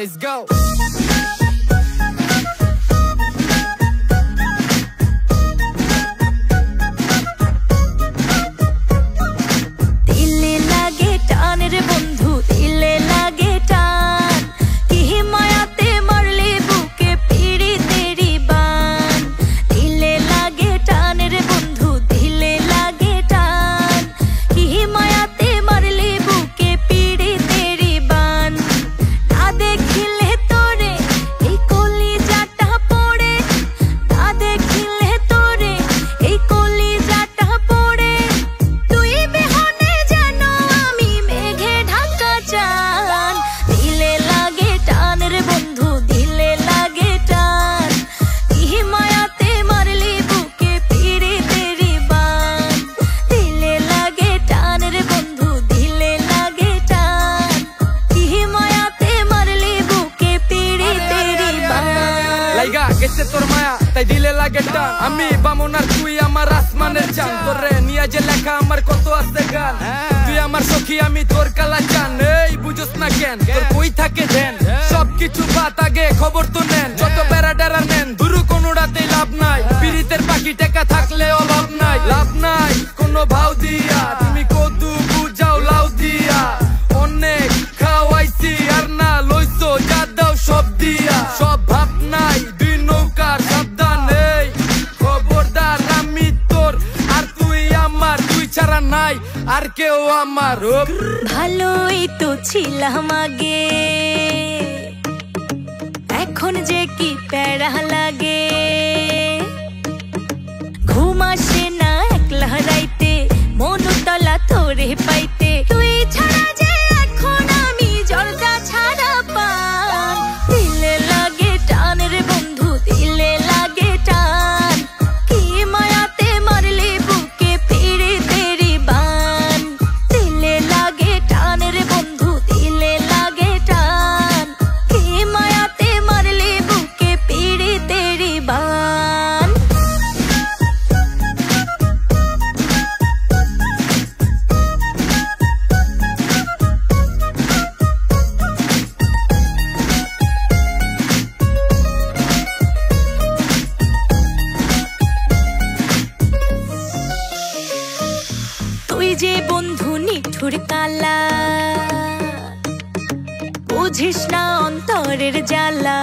Let's go. দিলে লাগে টান রে বন্ধু, দিলে লাগে টান, কি মায়াতে মারলে বুকে পিড়ি তেরি বান। দিলে লাগে টান রে বন্ধু, দিলে লাগে টান, কি মায়াতে মারলে বুকে পিড়ি তেরি বান। না দেখিলে তোরে এই কলিজাটা পড়ে, না দেখিলে তোরে এই কলিজাটা পড়ে, তুই বিহনে যেন আমি মেঘে ঢাকা চান। দিলে লাগে টান রে বন্ধু, দিলে লাগে টান, কি মায়াতে মারলি বুকে পিড়ি তেরি বান। দিলে লাগে টান রে বন্ধু, দিলে লাগে টান, কি মায়াতে মারলি বুকে পিড়ি তেরি বান। লাইগা গেছে তোর মায়া তাই দিলে লাগে টান, আমি বামন আর তুই আমার আসমানের চান। তোরে নিয়ে যে লেখা আমার কত আছে গান, তুই আমার সখী আমি তোর কালা চান। এই বুঝোস না কেন তোর কই থাকে ধ্যান, সবকিছু বাত আগে খবর তো নেন। যত বেড়া টেরা নেন দুরু কোনোটাতেই লাভ নাই, পিরিতের পাখি টেকা থাকলেও লাভ নাই। লাভ নাই কোনো ভাও দিয়া, তুমি কদু বুঝাও লাউ দিয়া। অনেক খাওয়াইছি আর না লইছো যা দাও সব দিয়া। সব ভাব নাই দুই নৌকার সাবধান, এই খবরদার আমি তোর আর তুই আমার, তুই ছাড়া নাই আর কেউ আমার। ভালোই তো ছিলাম আগে, এখন যে কি প্যারা লাগে। ঘুম আসে না একলা রাইতে, মনুতলা তোরে পাইতে, তুই ছাড়া যে এখন আমি জর্দা ছাড়া পান। দিলে লাগে টান রে বন্ধু, দিলে লাগে টান, কি মায়াতে মারলি বুকে পিড়ি তেরি বান। দিলে লাগে টান রে বন্ধু, দিলে লাগে টান, কি মায়াতে মারলি বুকে পিড়ি তেরি বান। তুই যে বন্ধু নিঠুর কালা, বুঝিস না অন্তরের জ্বালা।